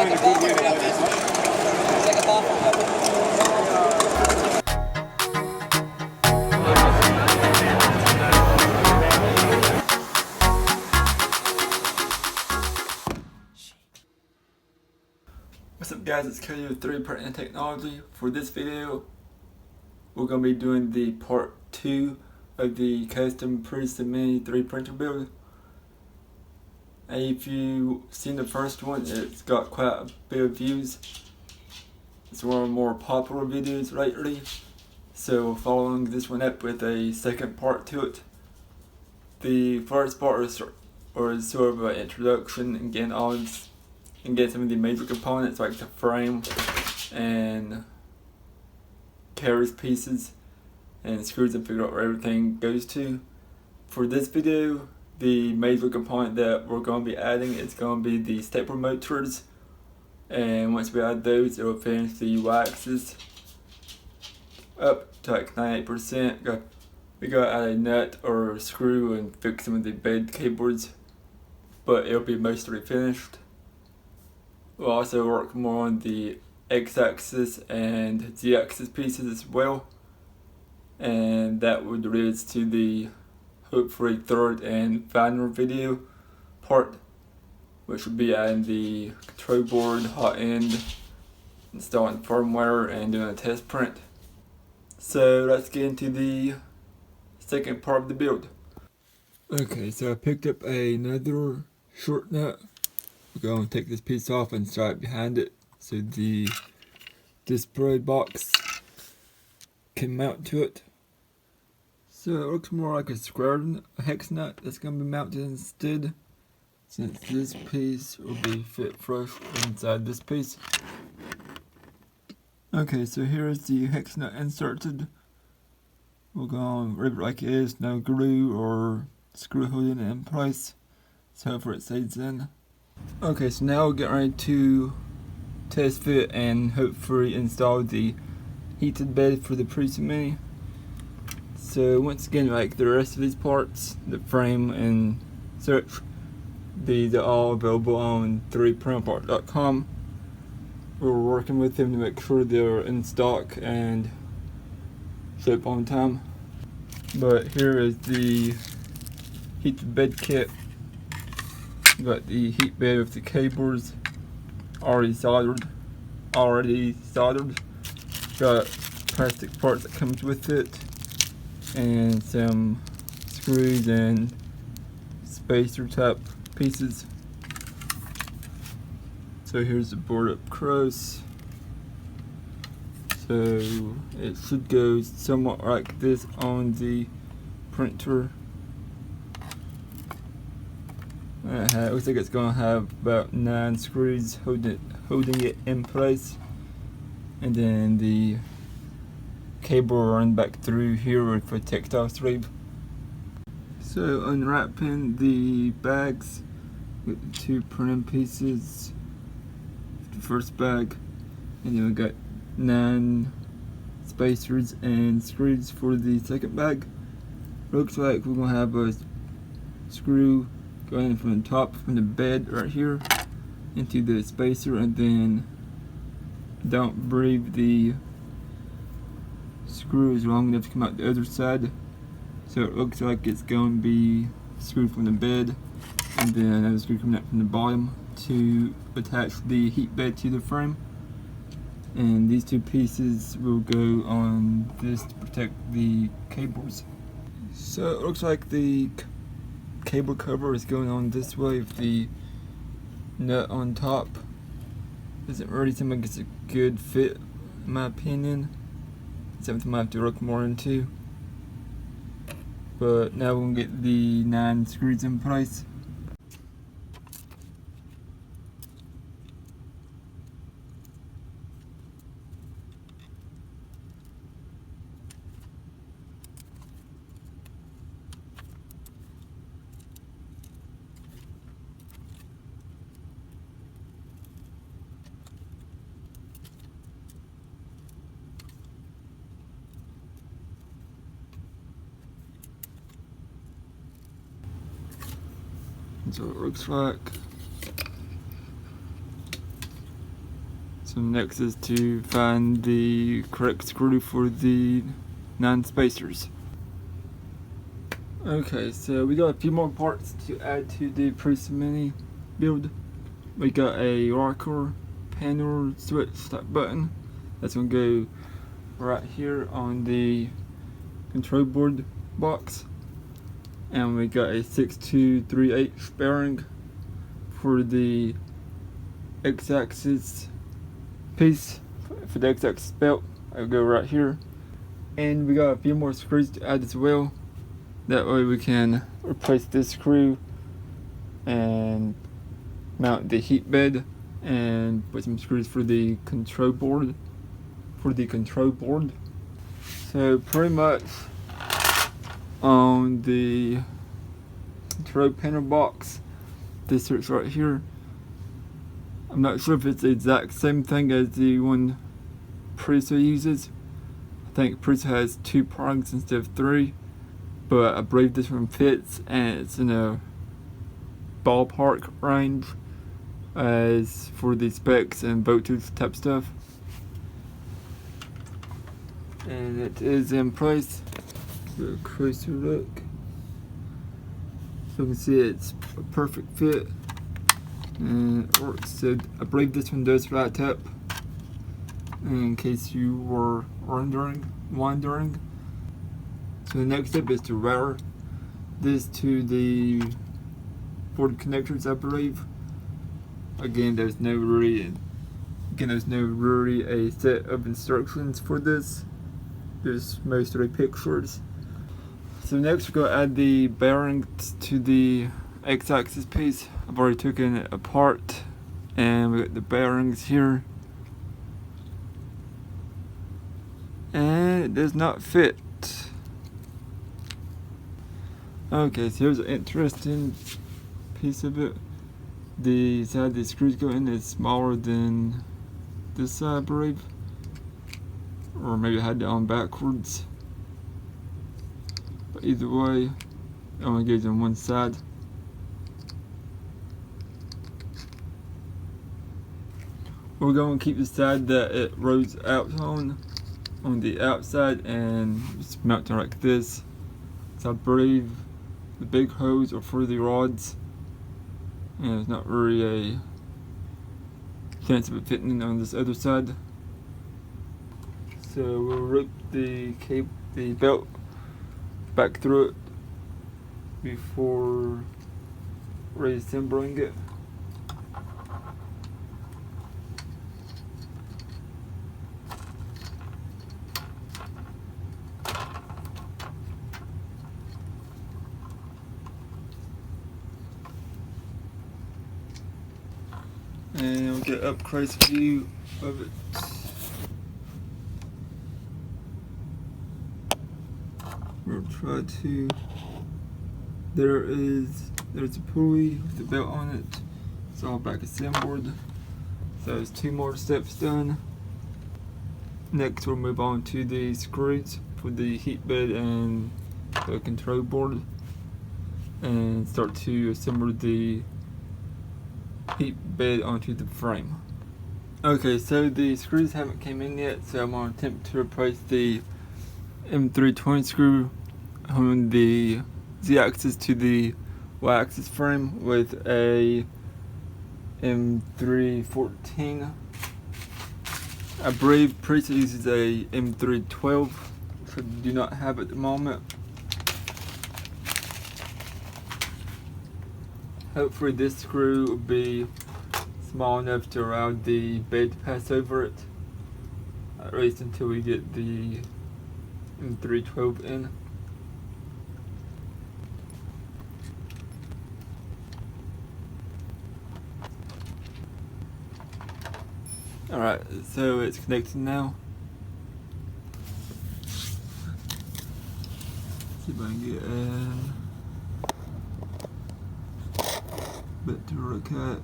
find a good way to have this. What's up guys, it's Carriage with 3D Printing Technology. For this video, we're going to be doing the part 2 of the custom Prusa mini 3D printer build. And if you've seen the first one, it's got quite a bit of views. It's one of the more popular videos lately. So following this one up with a second part to it. The first part was sort of an introduction and getting some of the major components like the frame and carriage pieces and screws and figure out where everything goes to. For this video, the major component that we're going to be adding is going to be the stepper motors, and once we add those, it will finish the Y-axis up to like 98%. We got to add a nut or a screw and fix some of the bed cables, but it'll be mostly finished. We'll also work more on the X-axis and Z-axis pieces as well, and that would lead us to the hopefully third and final video part, which would be adding the control board, hot end, installing firmware, and doing a test print. So let's get into the second part of the build. Okay, so I picked up another short nut. We're going to take this piece off and slide behind it so the display box can mount to it. So it looks more like a hex nut that's going to be mounted instead, since this piece will be fit flush inside this piece. Okay, so here is the hex nut inserted. We're going to rip it like it is, no glue or screw holding it in place, so hopefully it stays in. Okay, so now we'll get ready to test fit and hopefully install the heated bed for the Prusa mini. So once again, like the rest of these parts, the frame and such, these are all available on 3dprintapart.com. We're working with them to make sure they're in stock and ship on time. But here is the heated bed kit. Got the heat bed with the cables already soldered. Got plastic parts that comes with it, and some screws and spacer type pieces. So here's the board up close. So it should go somewhat like this on the printer. It looks like it's going to have about 9 screws holding it in place, and then the cable will run back through here with a textile sleeve. So unwrapping the bags with the 2 printing pieces, the first bag, and then we got 9 spacers and screws for the second bag. Looks like we're going to have a screw going from the top, from the bed right here into the spacer, and then don't breathe the screw is long enough to come out the other side. So it looks like it's going to be screwed from the bed, and then another screw coming out from the bottom to attach the heat bed to the frame. And these 2 pieces will go on this to protect the cables. So it looks like the cable cover is going on this way with the nut on top. Doesn't really seem like it's a good fit in my opinion. It's something I have to look more into. But now we'll get the 9 screws in place. So it looks like So next is to find the correct screw for the non-spacers. Okay, so we got a few more parts to add to the Prusa Mini build. We got a rocker, panel, switch, stop button. That's gonna go right here on the control board box. And we got a 623/8 bearing for the X-axis piece, for the X-axis belt. I'll go right here. And we got a few more screws to add as well. That way we can replace this screw and mount the heat bed and put some screws for the control board. So pretty much on the control panel box, this is right here. I'm not sure if it's the exact same thing as the one Prusa uses. I think Prusa has 2 prongs instead of 3, but I believe this one fits and it's in a ballpark range as for the specs and voltage type stuff. And it is in place. A closer look. So you can see it's a perfect fit. And it works. So I believe this one does light up, in case you were wondering. So the next step is to wire this to the board connectors, I believe. Again, there's no really a set of instructions for this. There's mostly pictures. So next we're going to add the bearings to the X-axis piece. I've already taken it apart and we got the bearings here. And it does not fit. Okay, so here's an interesting piece of it. The side the screws go in is smaller than this side, I believe. Or maybe I had it on backwards. But either way, it only goes on one side. We're going to keep the side that it rolls out on the outside, and just mount it like this. So I believe the big holes are for the rods, and there's not really a chance of it fitting on this other side. So we'll rope the belt back through it before reassembling it. And we'll get up close view of it. We'll try to. There's a pulley with the belt on it. It's all back assembled. So there's 2 more steps done. Next we'll move on to the screws for the heat bed and the control board, and start to assemble the heat bed onto the frame. Okay, so the screws haven't came in yet, so I'm going to attempt to replace the M320 screw on the Z-axis to the Y-axis frame with a M314. I believe Prusa uses a M312, which I do not have at the moment. Hopefully this screw will be small enough to allow the bed to pass over it, at least until we get the M312 in. Alright, so it's connected now. See if I can get a bit to look at.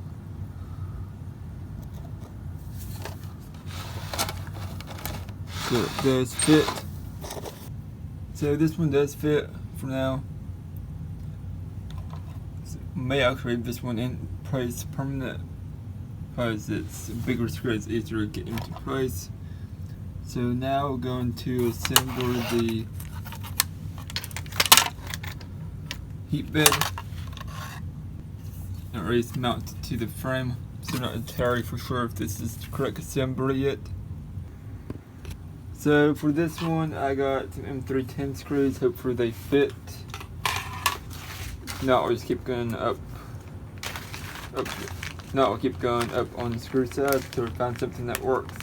So it does fit. So this one does fit for now. So may actually leave this one in place permanent because it's a bigger screw, it's easier to get into place. So now we're going to assemble the heat bed, or at least mount it to the frame. So I'm not entirely for sure if this is the correct assembly yet. So for this one, I got some M310 screws. Hopefully they fit. If not, I'll just keep going up. No, I'll keep going up on the screw side until we find something that works.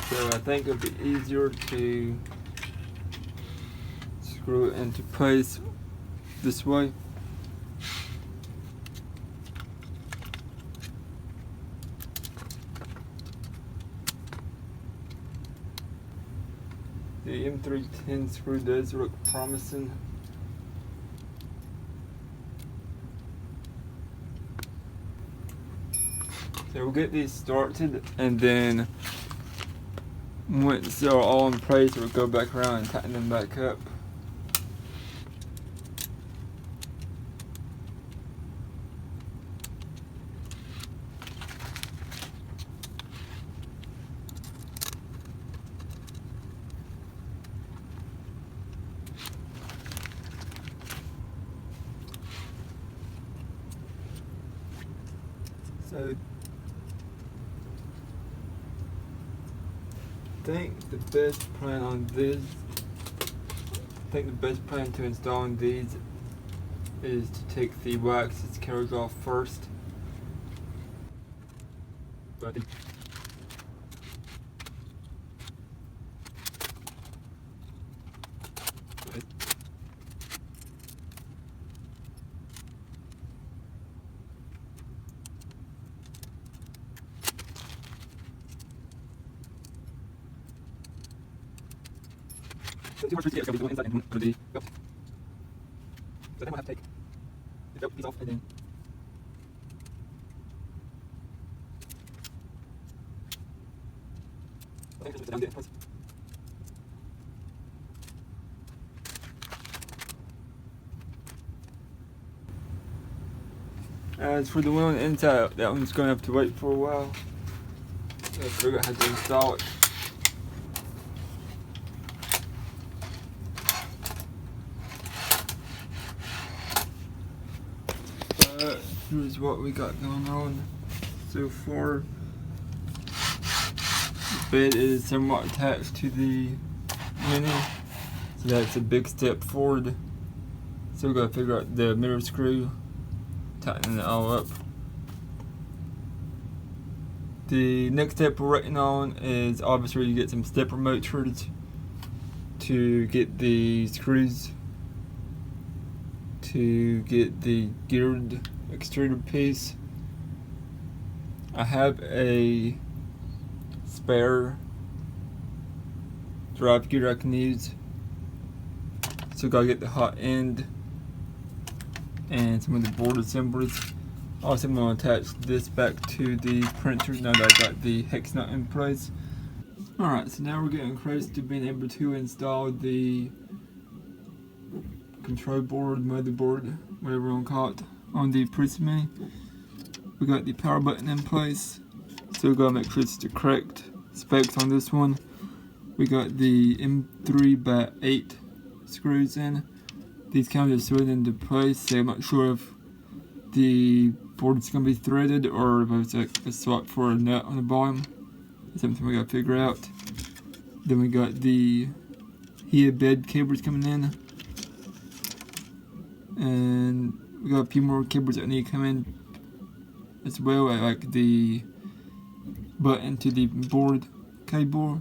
So I think it'll be easier to screw it into place this way. The M310 screw does look promising. So we'll get these started, and then once they're all in place, we'll go back around and tighten them back up. So I think the best plan to installing these is to take the wax's carriage off first. But too much it's going to be going inside and under the belt. So then we'll have to take the belt piece off and then I think just down there in place. As for the one on the inside, that one's going to have to wait for a while. I forgot how to install it. Here's what we got going on so far. The bed is somewhat attached to the Mini, so that's a big step forward. So we gotta figure out the mirror screw, tighten it all up. The next step we're waiting on is obviously you get some stepper motors to get the screws to get the geared extruder piece. I have a spare drive gear I can use, so gotta get the hot end and some of the board assemblies. Also, I'm going to attach this back to the printer now that I got the hex nut in place. Alright, so now we're getting close to being able to install the control board, motherboard, whatever you want to call it, on the Prusa Mini. We got the power button in place, so we gotta make sure it's the correct specs on this one. We got the M3x8 screws in. These kind of just slid into place, so I'm not sure if the board's gonna be threaded or if it's like a slot for a nut on the bottom. That's something we gotta figure out. Then we got the heated bed cables coming in, and we got a few more cables that need to come in as well, like the button to the board cable,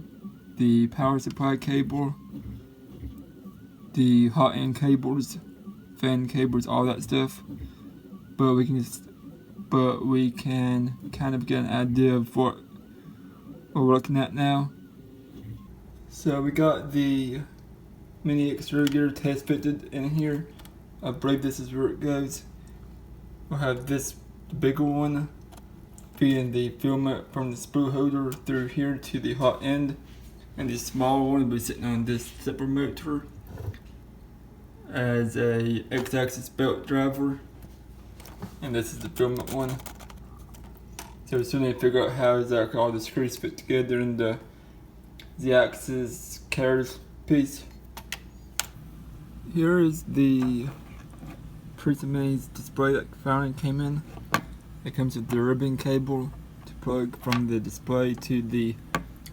the power supply cable, the hot end cables, fan cables, all that stuff. But we can kind of get an idea of what we're looking at now. So we got the mini extruder test fitted in here. I believe this is where it goes. We'll have this bigger one feeding the filament from the spool holder through here to the hot end, and the smaller one will be sitting on this stepper motor. as a X-axis belt driver, and this is the filament one. So we still need to figure out how exactly all the screws fit together in the Z-axis carriage piece. Here is the Prusa display that finally came in. It comes with the ribbon cable to plug from the display to the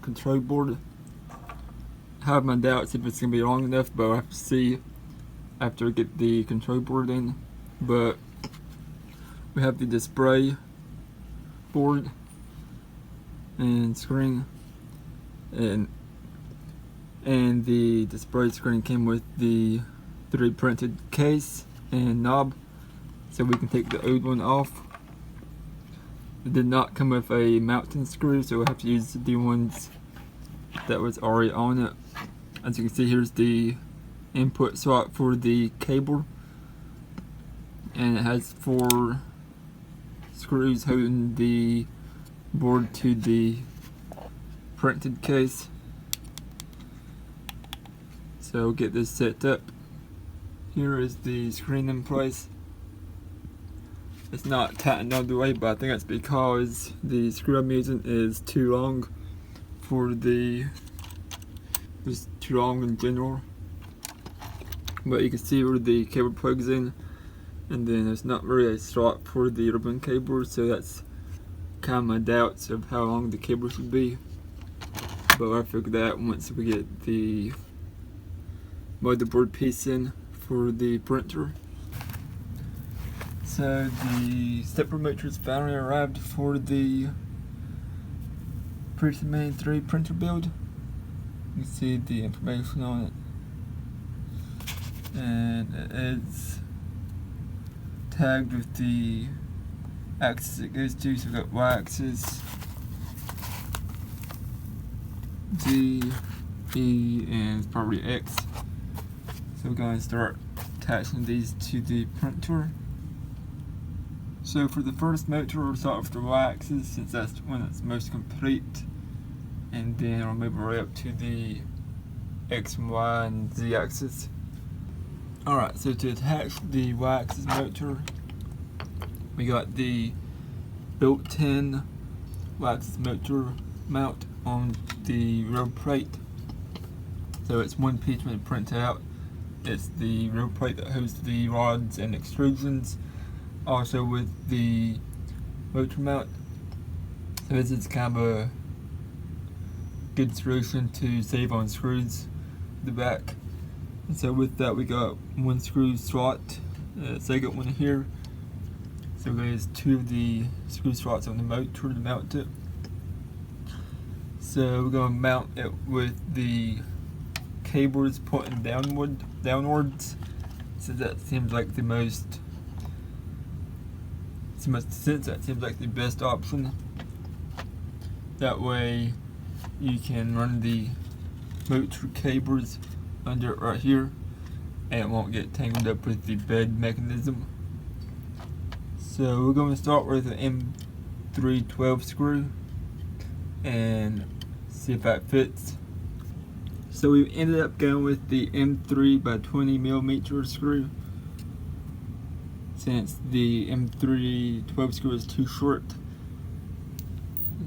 control board. I have my doubts if it's going to be long enough, but I'll have to see after I get the control board in. But we have the display board and screen, and the display screen came with the 3D printed case and knob, so we can take the old one off. It did not come with a mounting screw, so we'll have to use the ones that was already on it. As you can see, here's the input slot for the cable, and it has 4 screws holding the board to the printed case. So we'll get this set up. Here is the screen in place. It's not tightened all the way, but I think that's because the screw I'm using is too long for just too long in general. But you can see where the cable plugs in, and then there's not really a slot for the ribbon cable, so that's kind of my doubts of how long the cable should be. But I'll figure that out once we get the motherboard piece in for the printer. So the stepper motors finally arrived for the Prusa 3 printer build. You can see the information on it, and it's tagged with the axis it goes to. So we've got Y-axis, Z, E, and it's probably X. So we're going to start attaching these to the printer. So for the first motor, we'll start with the Y-axis since that's when it's most complete, and then we'll move right up to the X and Y and Z axis. Alright, so to attach the Y-axis motor, we got the built-in Y-axis motor mount on the road plate. So it's one piece when it prints out. It's the road plate that holds the rods and extrusions, also with the motor mount. So this is kind of a good solution to save on screws in the back. And so with that, we got one screw slot, second one here. So there's 2 of the screw slots on the motor to mount it. So we're going to mount it with the cables pointing downwards, so that seems like the most sense. That seems like the best option. That way you can run the motor cables under it right here, and it won't get tangled up with the bed mechanism. So we're going to start with an M312 screw and see if that fits. So we ended up going with the M3 by 20mm screw, since the M312 screw is too short.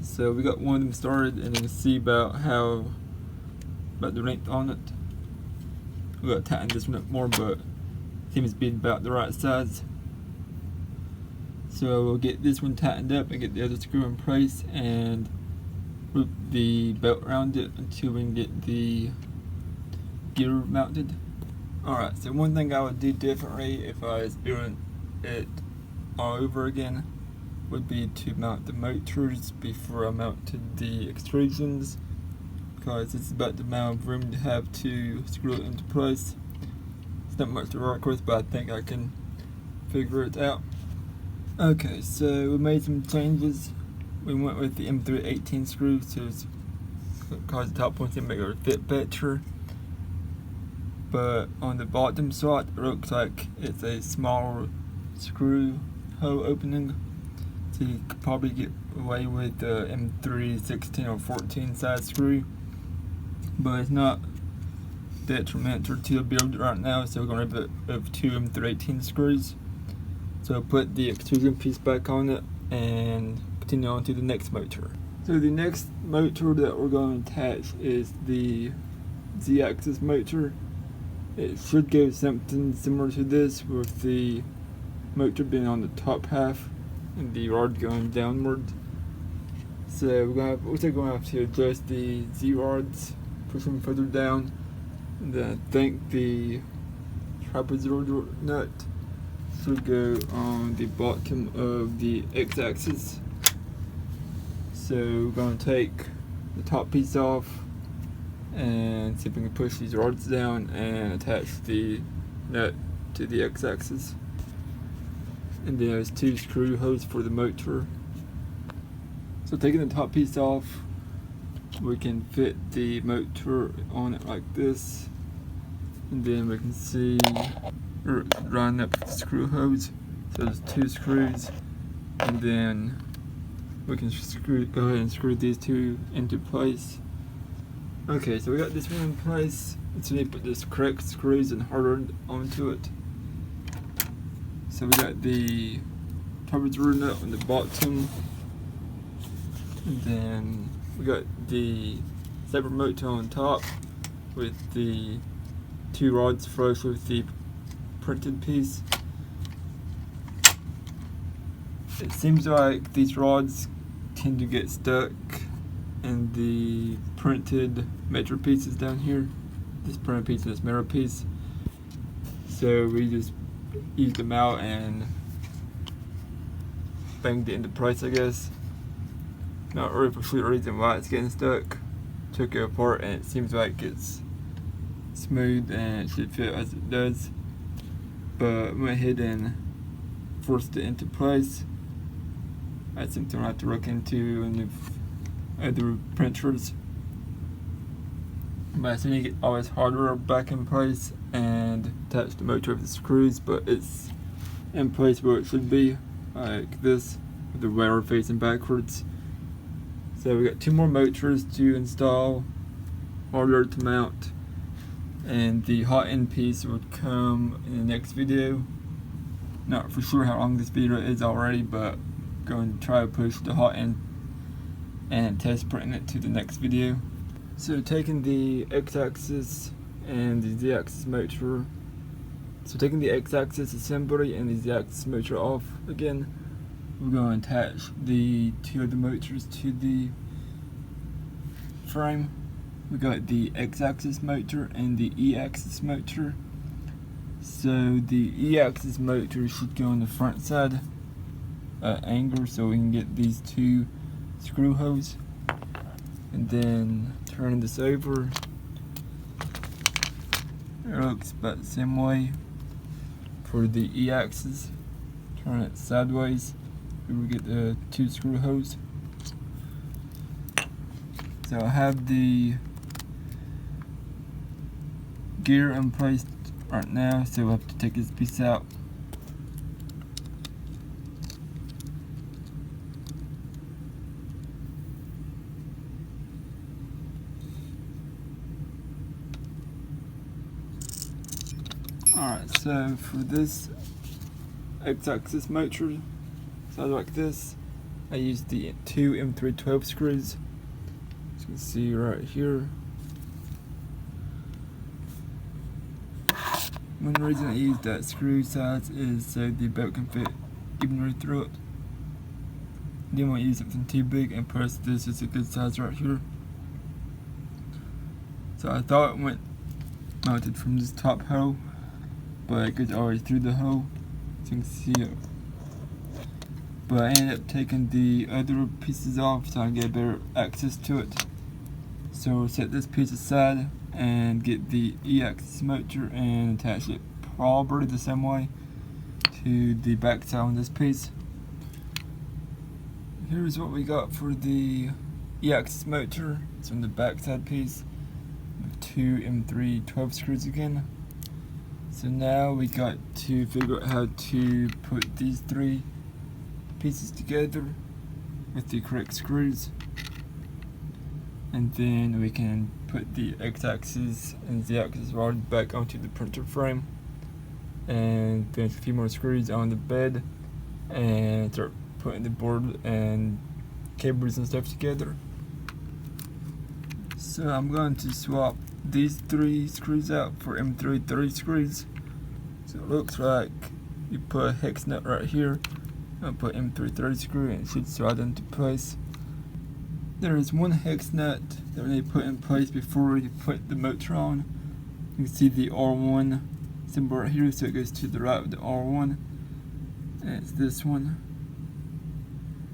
So we got one of them started, and you can see about the length on it. We got to tighten this one up more, but it seems to be about the right size. So we'll get this one tightened up and get the other screw in place and loop the belt around it until we can get the gear mounted. Alright, so one thing I would do differently if I was doing it all over again would be to mount the motors before I mounted the extrusions, because it's about the amount of room to have to screw it into place. It's not much to work with, but I think I can figure it out. Okay, so we made some changes. We went with the M318 screw, so it's because the top one seemed to make it fit better. But on the bottom slot, it looks like it's a small screw hole opening. So you could probably get away with the M316 or 14 size screw. But it's not detrimental to the build right now, so we're going to have 2 M318 screws. So I'll put the extrusion piece back on it and continue on to the next motor. So the next motor that we're going to attach is the Z-axis motor. It should go something similar to this, with the motor being on the top half and the rod going downward. So we're also going to have to adjust the Z-rods, push them further down, and then I think the trapezoidal nut should go on the bottom of the X-axis. So we're going to take the top piece off and see if we can push these rods down and attach the nut to the X-axis. And then there's 2 screw holes for the motor. So taking the top piece off, we can fit the motor on it like this, and then we can see line up the screw holes. So there's 2 screws, and then we can go ahead and screw these 2 into place. Okay, so we got this one in place. Let's need to put this correct screws and hardened onto it. So we got the trapezoidal nut on the bottom, and then we got the separate motor on top with the 2 rods flush with the printed piece. It seems like these rods tend to get stuck in the printed metal pieces down here. This printed piece and this metal piece. So we just eased them out and banged it into place, I guess. Not really for sure reason why it's getting stuck. Took it apart and it seems like it's smooth and it should fit as it does. But I went ahead and forced it into place. That's something I have to look into in the other printers. But I need to get all this hardware back in place and attach the motor with the screws, but it's in place where it should be, like this, with the wire facing backwards. So we got 2 more motors to install, hardware to mount, and the hot end piece would come in the next video. Not for sure how long this video is already, but I'm going to try to push the hot end and test printing it to the next video. So taking the X-axis and the Z-axis motor, so taking the X-axis assembly and the Z-axis motor off again, we're going to attach the 2 other motors to the frame. We got the X-axis motor and the E-axis motor. So the E-axis motor should go on the front side angle, so we can get these 2 screw holes. And then turning this over, it looks about the same way for the E-axis. Turn it sideways, we will get the 2 screw holes. So I have the gear in place right now, so we'll have to take this piece out. Alright, so for this X-axis motor, so like this, I used the 2 M312 screws, as you can see right here. One reason I used that screw size is so the belt can fit evenly through it. Didn't want to use something too big, and plus this is a good size right here. So I thought it went mounted from this top hole, but it goes all the way through the hole, so you can see it. But I ended up taking the other pieces off so I can get better access to it. So we'll set this piece aside and get the E-axis motor and attach it probably the same way to the back side on this piece. Here's what we got for the E-axis motor. It's on the back side piece with 2 M312 screws again. So now we got to figure out how to put these 3 pieces together with the correct screws. and then we can put the X-axis and Z-axis rod back onto the printer frame, and finish a few more screws on the bed, and start putting the board and cables and stuff together. So I'm going to swap these 3 screws out for M330 screws. So it looks like you put a hex nut right here, and put M330 screw, and it should slide into place. There is one hex nut that we need to put in place before we put the motor on. You can see the R1 symbol right here, so it goes to the right of the R1, and it's this one.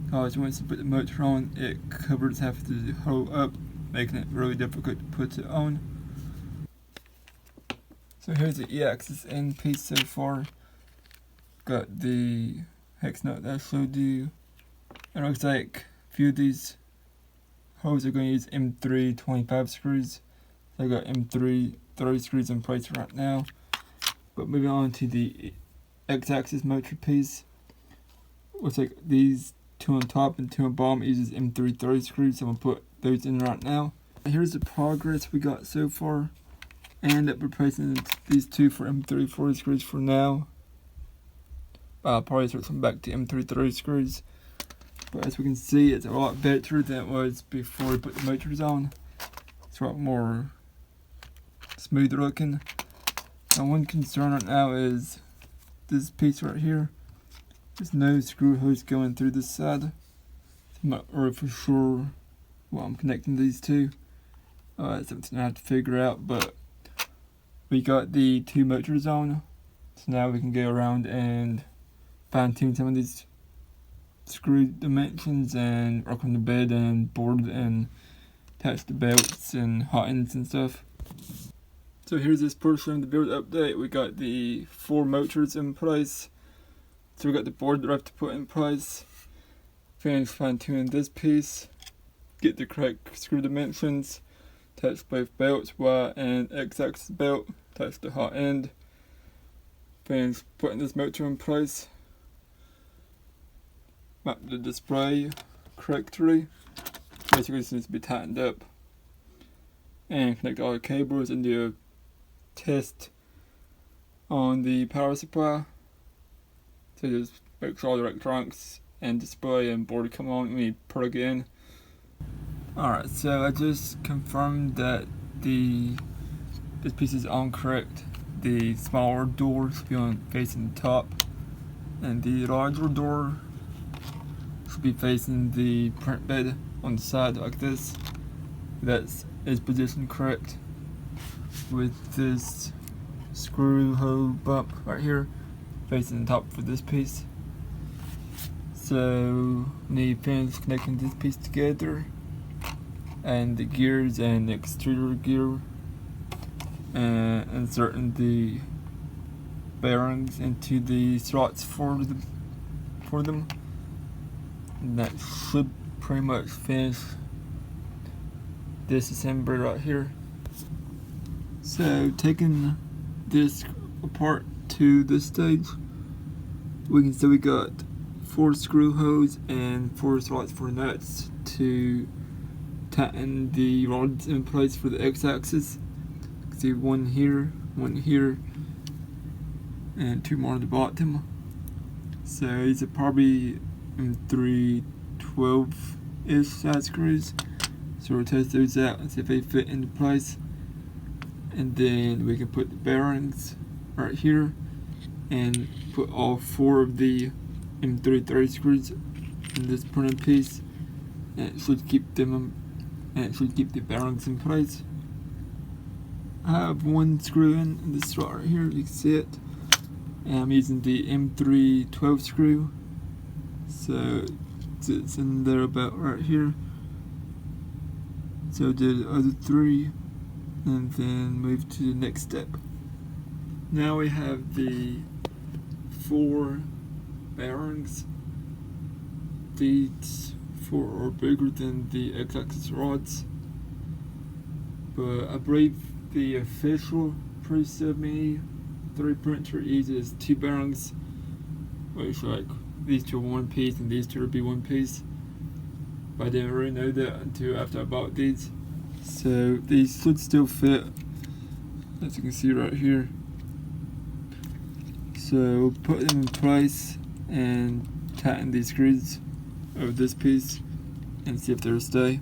Because once you put the motor on, it covers half the hole up, making it really difficult to put it on. So here's the E-axis end piece so far. Got the hex nut that I showed you. It looks like a few of these holes are going to use M325 screws. So I got M330 screws in place right now. But moving on to the X-axis motor piece. Looks like these 2 on top and 2 on bottom uses M330 screws, so I'm going to put those in right now. Here's the progress we got so far. I end up replacing these 2 for M340 screws for now. I'll probably switch them back to M330 screws. But as we can see, it's a lot better than it was before we put the motors on. It's a lot more smooth looking. Now one concern right now is this piece right here. There's no screw holes going through this side. I'm not really for sure what I'm connecting these to. It's something I have to figure out, but we got the 2 motors on. So now we can go around and fine tune some of these screw dimensions and work on the bed and board and attach the belts and hot ends and stuff. So here's this portion of the build update. We got the 4 motors in place. So we got the board that I have to put in place. Finish fine tuning this piece. Get the correct screw dimensions. Attach both belts, Y and X-axis belt. Attach the hot end. Finish putting this motor in place. Map the display correctly. Basically this needs to be tightened up. And connect all the cables and do a test on the power supply. So just make sure all the electronics and display and board come on when you plug it in. Alright, so I just confirmed that this piece is on correct. The smaller door should be facing the top, and the larger door should be facing the print bed on the side like this. That is positioned correct with this screw hole bump right here facing the top for this piece. So need to finish connecting this piece together, and the gears and the extruder gear, and inserting the bearings into the slots for them. And that should pretty much finish this assembly right here. So taking this apart to this stage, we can see we got 4 screw holes and 4 slots for nuts to tighten the rods in place for the X-axis. You can see one here, and 2 more on the bottom. So these are probably 312-ish size screws. So we'll test those out and see if they fit into place. And then we can put the bearings right here and put all 4 of the M330 screws in this printed piece, and it should keep them the bearings in place. I have 1 screw in this slot right here, you can see it, and I'm using the M312 screw, so it's in there about right here. So do the other 3 and then move to the next step. Now we have the 4 bearings. These 4 are bigger than the X-axis rods, but I believe the official Prusa Mini 3 printer uses 2 bearings, which like these 2 are 1 piece and these 2 would be 1 piece. But I didn't really know that until after I bought these. So these should still fit, as you can see right here. So we'll put them in place and tighten these screws over this piece and see if they'll stay.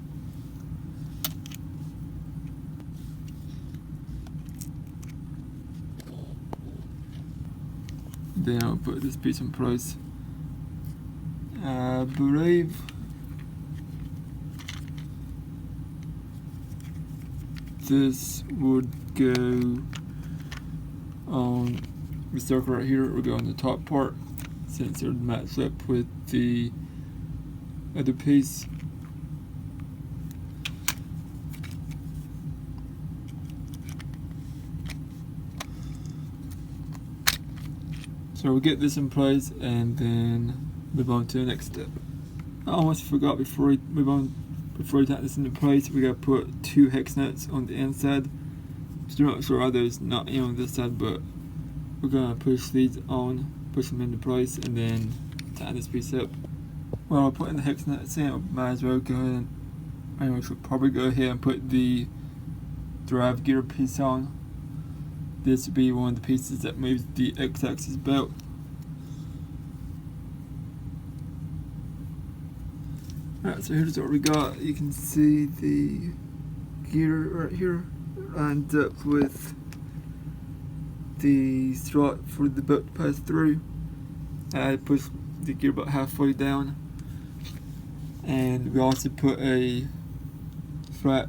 Then I'll put this piece in place. I believe this would go on the circle right here. It will go on the top part since it would match up with the other piece. So we'll get this in place and then move on to the next step. I almost forgot before we tighten this into place, we gotta put 2 hex nuts on the inside. Still not sure why there's not any on this side, but we're gonna push these on, push them into place, and then tighten this piece up. Well, I'll put in the hex nuts in, I might as well go ahead and I should probably go ahead and put the drive gear piece on. This would be one of the pieces that moves the X-axis belt. Alright, so here's what we got. You can see the gear right here lined up with the slot for the belt to pass through. I pushed the gear about halfway down, and we also put a flat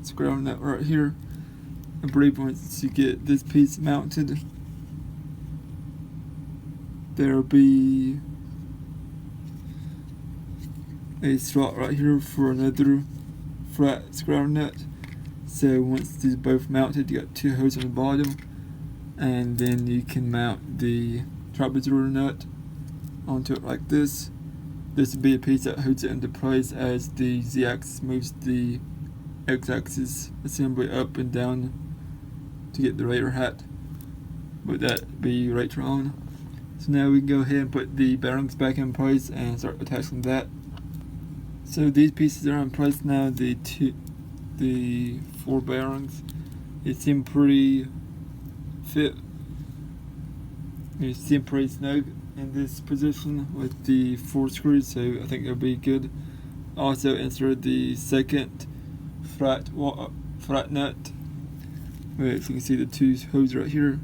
screw nut right here. I believe once you get this piece mounted, there'll be a slot right here for another flat screw nut. So once these are both mounted, you got 2 holes on the bottom, and then you can mount the trapezoid nut onto it like this. This will be a piece that holds it into place as the Z-axis moves the X-axis assembly up and down to get the radar hat, but that be later on. So now we can go ahead and put the bearings back in place and start attaching that. So these pieces are in place now, the 4 bearings. They seem pretty fit. They seem pretty snug in this position with the 4 screws, so I think they'll be good. Also insert the second flat nut, which you can see the 2 holes right here.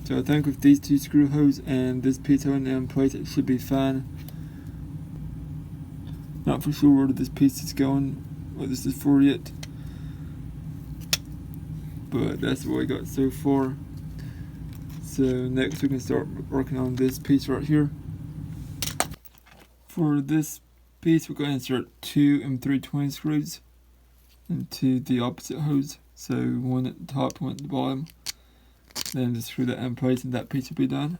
So I think with these 2 screw holes and this piece holding it in place, it should be fine. Not for sure where this piece is going, what this is for yet, but that's what we got so far. So next we can start working on this piece right here. For this piece, we're going to insert 2 M320 screws into the opposite hose. So one at the top, one at the bottom. Then just screw that in place and that piece will be done.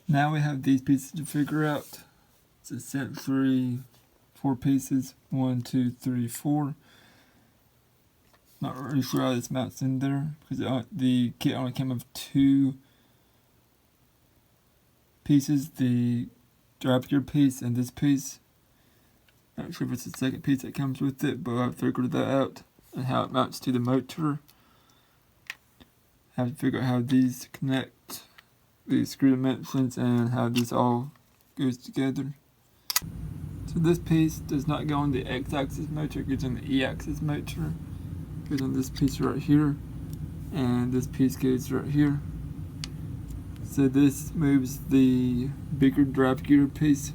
Now we have these pieces to figure out. It's essentially 4 pieces, 1, 2, 3, 4. Not really sure how this mounts in there because the kit only came with 2 pieces, the drive gear piece and this piece. Not sure if it's the second piece that comes with it, but I've figured that out and how it mounts to the motor. I have to figure out how these connect, the screw dimensions, and how this all goes together. So this piece does not go on the X-axis motor, it goes on the E-axis motor. It goes on this piece right here, and this piece goes right here. So this moves the bigger drive gear piece.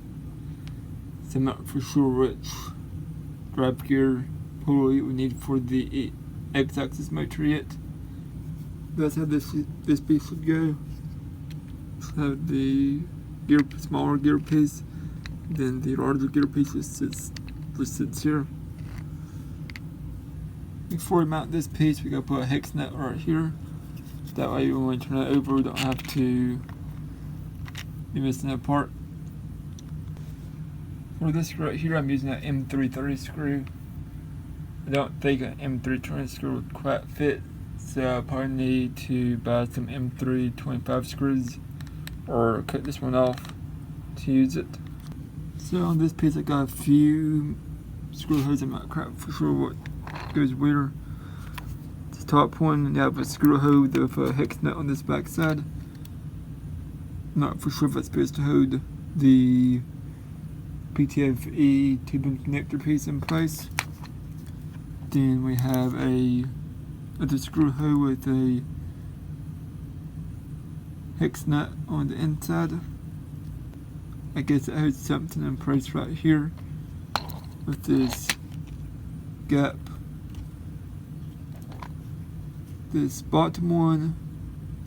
So I'm not for sure which drive gear pulley we need for the X-axis motor yet. That's how this piece should go. Should have the smaller gear piece, then the larger gear piece just sits here. Before we mount this piece, we gotta put a hex nut right here. That way when we turn it over, we don't have to be missing that part. For this right here, I'm using an M330 screw. I don't think an M320 screw would quite fit, so I probably need to buy some M325 screws or cut this one off to use it. So on this piece, I got a few screw hose. I'm not quite for sure what goes where. This top one, you have a screw hose with a hex nut on this back side. Not for sure if it's supposed to hold the PT2 tube connector piece in place. Then we have other screw hole with a hex nut on the inside. I guess it holds something in place right here with this gap. This bottom one,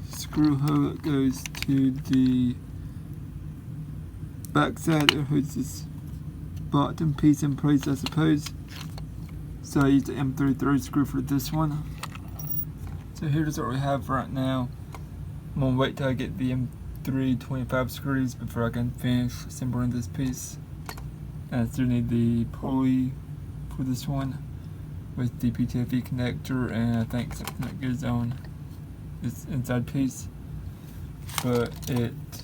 screw hole that goes to the back side, it holds this bottom piece in place, I suppose. So I used the M3 thread screw for this one. So here's what we have right now. I'm gonna wait till I get the M3 25 screws before I can finish assembling this piece. And I still need the pulley for this one with the PT2 connector, and I think something that goes on this inside piece. But it's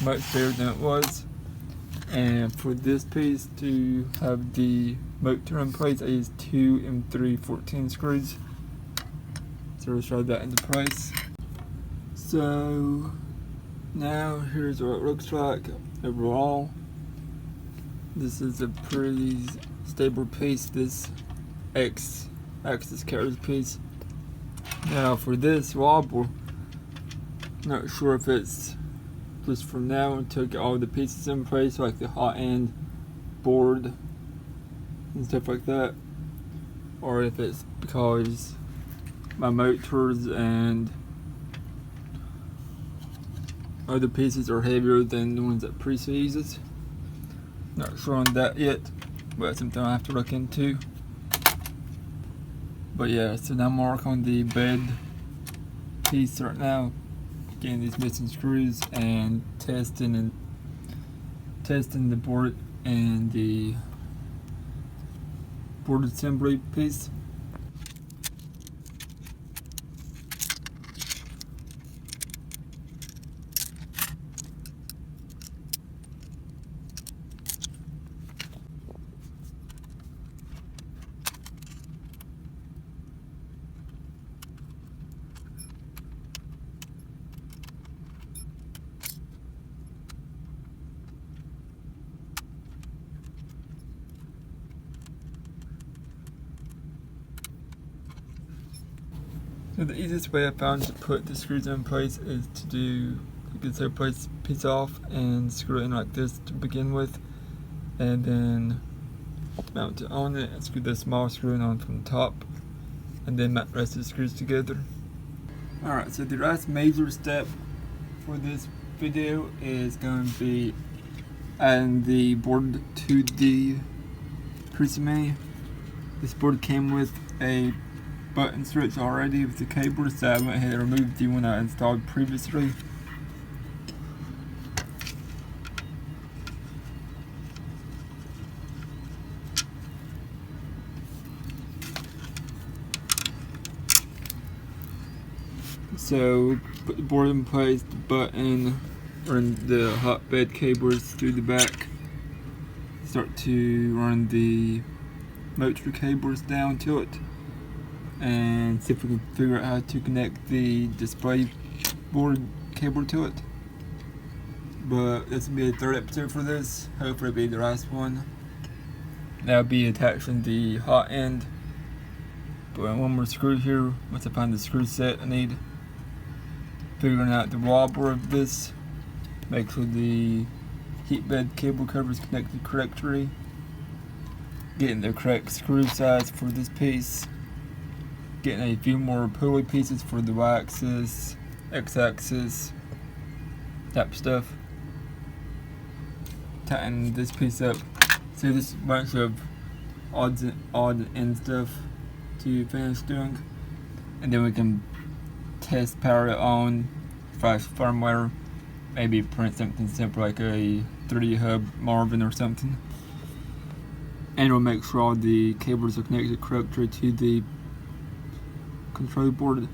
much better than it was. And for this piece to have the motor in place, I used 2 M3 14 screws. So let's slide that into place. So now here's what it looks like overall. This is a pretty stable piece, this X-axis carriage piece. Now for this wobble, not sure if it's just from now until get all the pieces in place, like the hot end board and stuff like that, or if it's because my motors and other pieces are heavier than the ones that Prusa uses. Not sure on that yet, but it's something I have to look into. But yeah, so now I'm working on the bed piece right now, getting these missing screws and testing the board and the board assembly piece. So the easiest way I found to put the screws in place is to do a good so piece off and screw it in like this to begin with, and then mount it on it and screw the small screw on from the top, and then mount the rest of the screws together. Alright, so the last major step for this video is going to be adding the board to the Prusa Mini. This board came with a button switch already with the cable, so I went ahead and removed the one I installed previously. So put the board in place, the button, run the hotbed cables through the back, start to run the motor cables down to it, and see if we can figure out how to connect the display board cable to it. But this will be the third episode for this, hopefully it'll be the last one. That'll be attaching the hot end. But one more screw here, once I find the screw set I need. Figuring out the wobber of this, make sure the heat bed cable cover is connected correctly, getting the correct screw size for this piece, getting a few more pulley pieces for the Y-axis, X-axis, type stuff, tighten this piece up. So this is a bunch of odd end stuff to finish doing, and then we can test power it on, flash firmware, maybe print something simple like a 3D hub Marvin or something, and we'll make sure all the cables are connected correctly to the control board.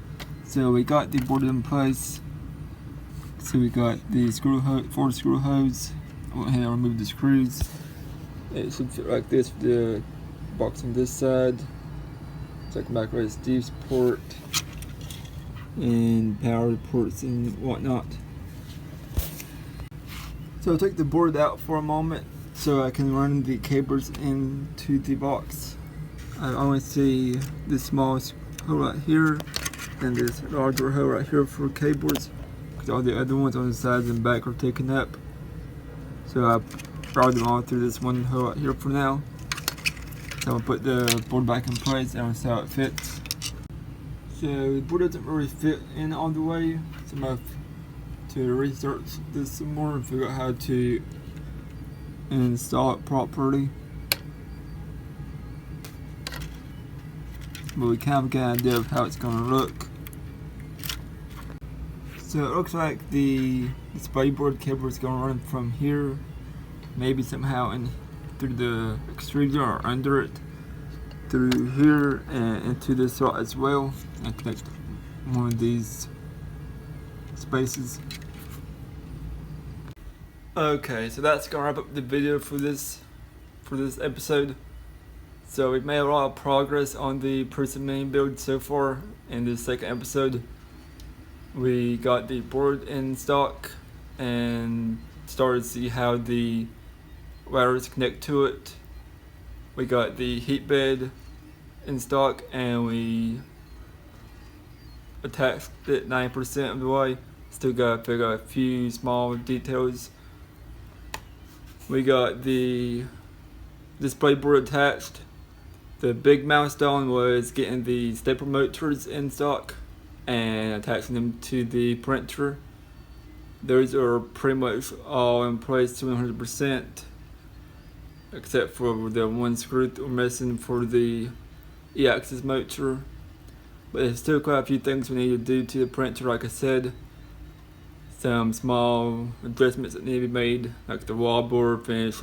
So we got the board in place, so we got the 4 screw hose I went ahead and removed the screws. It should fit like this with the box on this side. Check back right Steve's port and power ports and whatnot. So I'll take the board out for a moment so I can run the cables into the box. I only see this small hole right here and this larger hole right here for cables, because all the other ones on the sides and back are taken up. So I routed them all through this one hole right here for now. So I'll put the board back in place and I'll see how it fits. So the board doesn't really fit in all the way, so I'm going to have to research this some more and figure out how to install it properly. But we kind of get an idea of how it's going to look. So it looks like the display board cable is going to run from here, maybe somehow in through the extruder or under it, through here and into this slot as well, and connect one of these spaces. Okay, so that's gonna wrap up the video for this episode. So we've made a lot of progress on the Prusa main build so far. In this second episode, we got the board in stock and started to see how the wires connect to it. We got the heat bed in stock and we attached it 90% of the way. Still gotta figure out a few small details. We got the display board attached. The big milestone was getting the staple motors in stock and attaching them to the printer. Those are pretty much all in place to 100%, except for the one screw that we're missing for the E-axis motor. But there's still quite a few things we need to do to the printer, like I said. Some small adjustments that need to be made, like the wall board finish,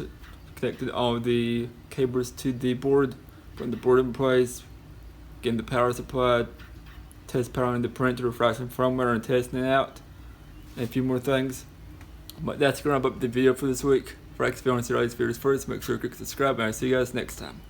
connected all the cables to the board, putting the board in place, getting the power supply, test powering the printer, flashing firmware and testing it out, and a few more things. But that's going to wrap up the video for this week. For X, if you want to see all these videos first, make sure to click subscribe, and I'll see you guys next time.